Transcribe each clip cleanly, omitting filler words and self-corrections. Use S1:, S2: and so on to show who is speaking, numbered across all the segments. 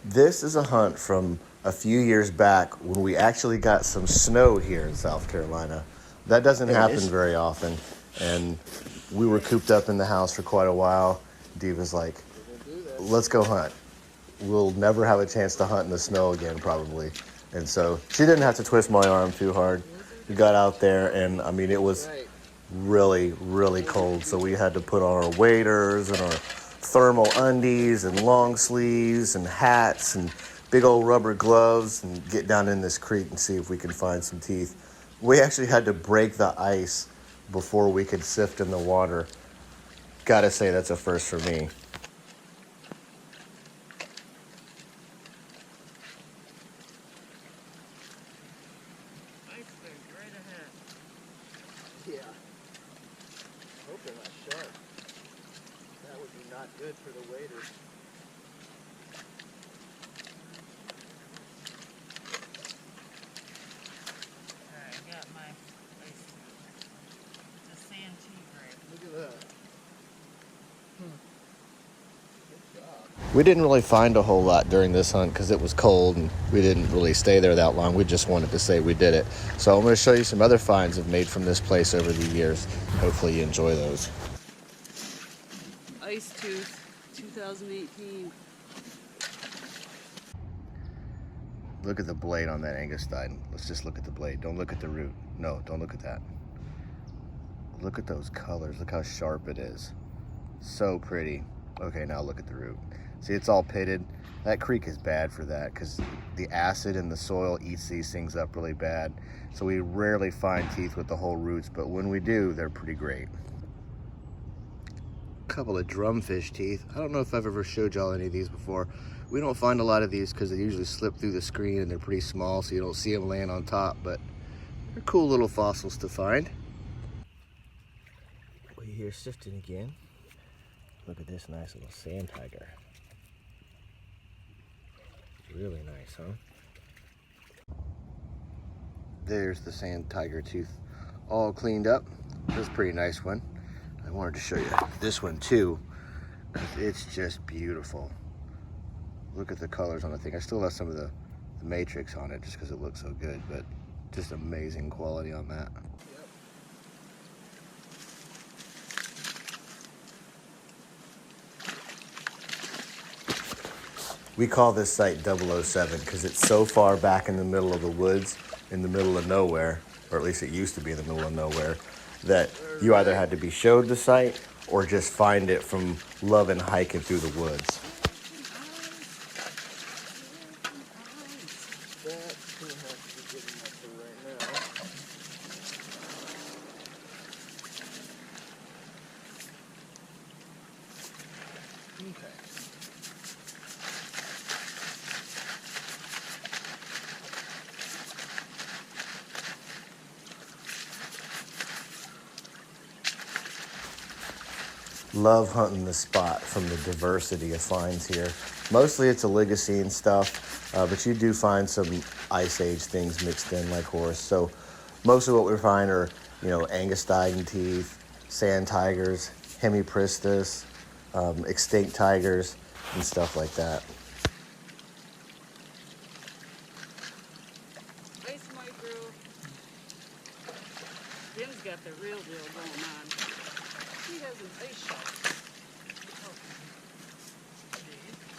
S1: This is a hunt from a few years back when we actually got some snow here in South Carolina. That doesn't happen very often, and we were cooped up in the house for quite a while. Diva's like, let's go hunt. We'll never have a chance to hunt in the snow again, probably. And so she didn't have to twist my arm too hard. We got out there, and I mean, it was really, really cold. So we had to put on our waders and our thermal undies and long sleeves and hats and big old rubber gloves and get down in this creek and see if we can find some teeth. We actually had to break the ice before we could sift in the water. Gotta say, that's a first for me.
S2: Yeah. Hope they're not sharp. That would be not good for the waders.
S3: Alright, I got my ice tube. The sand tea.
S2: Look at that. Good job.
S1: We didn't really find a whole lot during this hunt because it was cold and we didn't really stay there that long. We just wanted to say we did it. So I'm going to show you some other finds I've made from this place over the years. Hopefully you enjoy those.
S3: Ice tooth, 2018.
S1: Look at the blade on that Angustine. Let's just look at the blade. Don't look at the root. No, don't look at that. Look at those colors. Look how sharp it is. So pretty. Okay, now look at the root. See, it's all pitted. That creek is bad for that because the acid in the soil eats these things up really bad. So we rarely find teeth with the whole roots, but when we do, they're pretty great. Couple of drumfish teeth. I don't know if I've ever showed y'all any of these before. We don't find a lot of these because they usually slip through the screen and they're pretty small, so you don't see them laying on top, but they're cool little fossils to find. We're here sifting again. Look at this nice little sand tiger. Really nice, huh? There's the sand tiger tooth all cleaned up. That's a pretty nice one. I wanted to show you this one too, because it's just beautiful. Look at the colors on the thing. I still have some of the matrix on it just because it looks so good, but just amazing quality on that. We call this site 007 because it's so far back in the middle of the woods, in the middle of nowhere, or at least it used to be in the middle of nowhere, that you either had to be showed the site or just find it from loving hiking through the woods.
S2: That's gonna have to be good enough for right now. Okay.
S1: Love hunting this spot from the diversity of finds here. Mostly it's Oligocene stuff, but you do find some Ice Age things mixed in like horse. So most of what we find are, Angustine teeth, sand tigers, Hemipristis, extinct tigers, and stuff like that.
S3: Ice micro. Jim's got the real deal going on. He has an ice shop.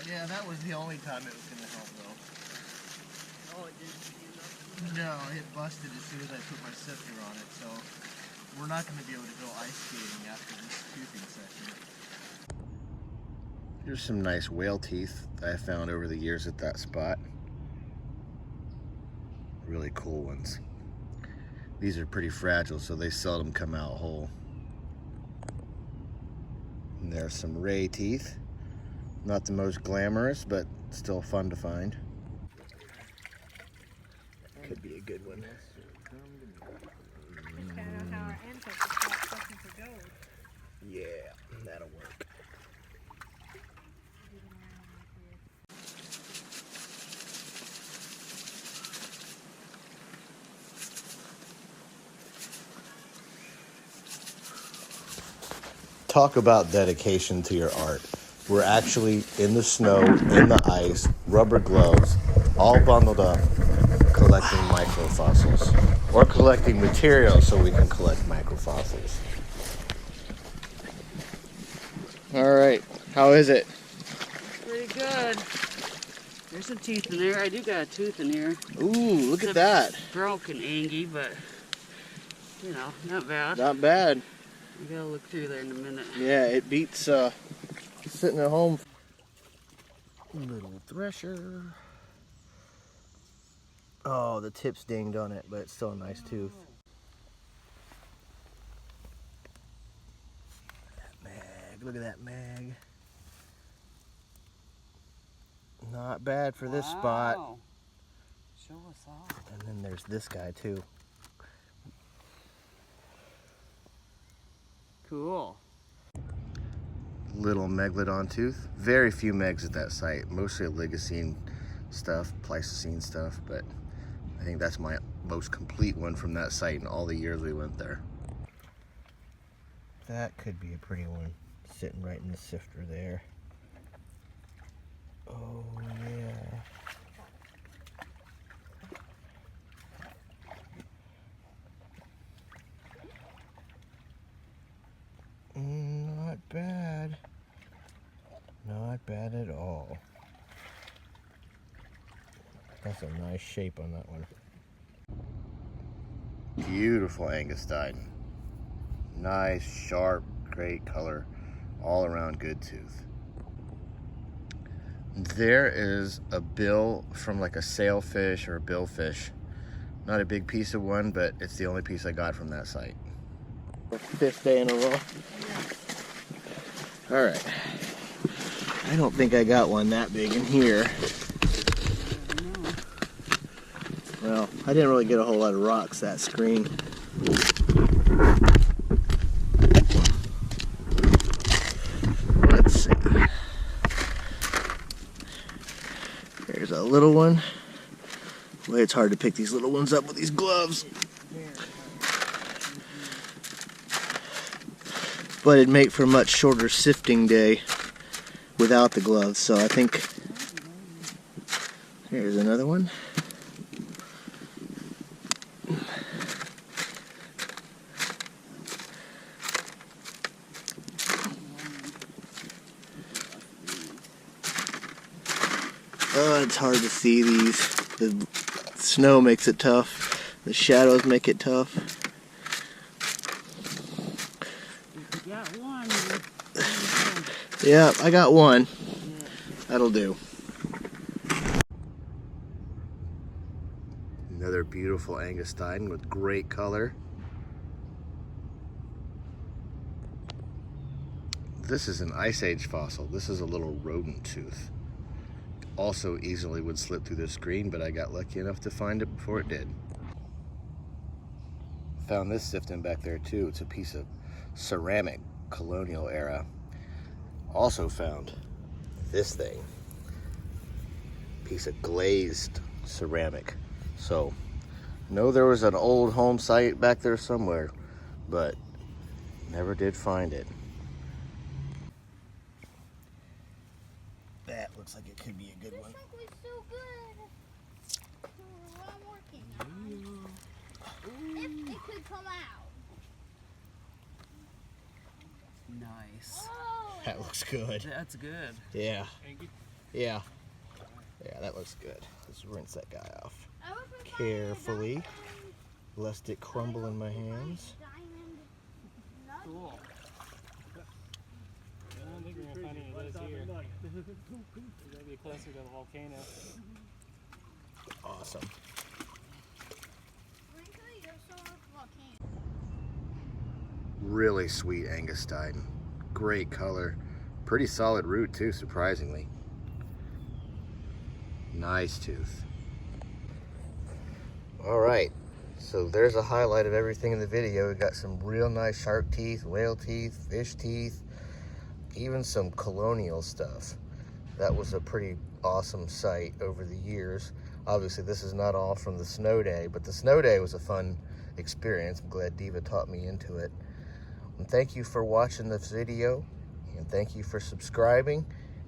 S2: Yeah, that was the only time it was gonna help though.
S3: Oh, it didn't.
S2: No, it busted as soon as I put my sifter on it, so we're not gonna be able to go ice skating after this toothing session.
S1: Here's some nice whale teeth that I found over the years at that spot. Really cool ones. These are pretty fragile, so they seldom come out whole. And there's some ray teeth. Not the most glamorous, but still fun to find. Could be a good one.
S4: Just kind of how our ancestors thought looking for gold.
S1: Yeah, that'll work. Talk about dedication to your art. We're actually in the snow, in the ice, rubber gloves, all bundled up, collecting microfossils. Or collecting materials so we can collect microfossils.
S2: All right, how is it?
S3: Pretty good. There's some teeth in there. I do got a tooth in here.
S2: Ooh, look at that.
S3: Broken Angie, but you know, not bad.
S2: Not bad.
S3: We gotta look through there in a minute.
S2: Yeah, it beats sitting at home. Little thresher. Oh, the tip's dinged on it, but it's still a nice tooth. That mag, look at that mag. Not bad for this spot.
S3: Show us all.
S2: And then there's this guy too.
S3: Cool.
S1: Little megalodon tooth. Very few megs at that site. Mostly Oligocene stuff, Pleistocene stuff, but I think that's my most complete one from that site in all the years we went there.
S2: That could be a pretty one, sitting right in the sifter there. Oh yeah. Not bad. Not bad at all. That's a nice shape on that one.
S1: Beautiful Angustine. Nice, sharp, great color. All around good tooth. There is a bill from like a sailfish or a billfish. Not a big piece of one, but it's the only piece I got from that site.
S2: Fifth day in a row. All right. I don't think I got one that big in here. Well, I didn't really get a whole lot of rocks that screen. Let's see. There's a little one. Boy, it's hard to pick these little ones up with these gloves. But it'd make for a much shorter sifting day without the gloves, so I think here's another one. Oh, it's hard to see these. The snow makes it tough. The shadows make it tough.
S3: Got one.
S2: Yeah, I got one. That'll do.
S1: Another beautiful Angustine with great color. This is an Ice Age fossil. This is a little rodent tooth. Also easily would slip through the screen, but I got lucky enough to find it before it did. Found this sifting back there too. It's a piece of ceramic, colonial era. Also found this thing, piece of glazed ceramic. So, know there was an old home site back there somewhere, but never did find it.
S2: That looks like it could be a good one.
S4: This was so good. What I'm working on. If it could come out.
S3: Nice.
S4: Oh,
S2: That looks good.
S3: That's good.
S2: Yeah. Yeah. Yeah, that looks good. Let's rinse that guy off
S4: I was gonna find
S2: carefully,
S4: a
S2: lest it crumble in my hands.
S4: diamond nugget.
S3: Cool.
S5: I don't think we're gonna find any of those here. That'd be closer to the volcano.
S2: Awesome.
S4: Frankly, you're so volcano.
S1: Really sweet Angustine. Great color. Pretty solid root too, surprisingly. Nice tooth. All right, so there's a highlight of everything in the video. We got some real nice shark teeth, whale teeth, fish teeth, even some colonial stuff. That was a pretty awesome sight over the years. Obviously, this is not all from the snow day, but the snow day was a fun experience. I'm glad Diva taught me into it. And thank you for watching this video, and And thank you for subscribing.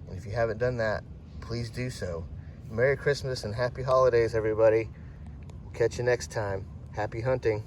S1: And if you haven't done that, please do so. Merry Christmas and happy holidays, everybody. We'll catch you next time. Happy hunting.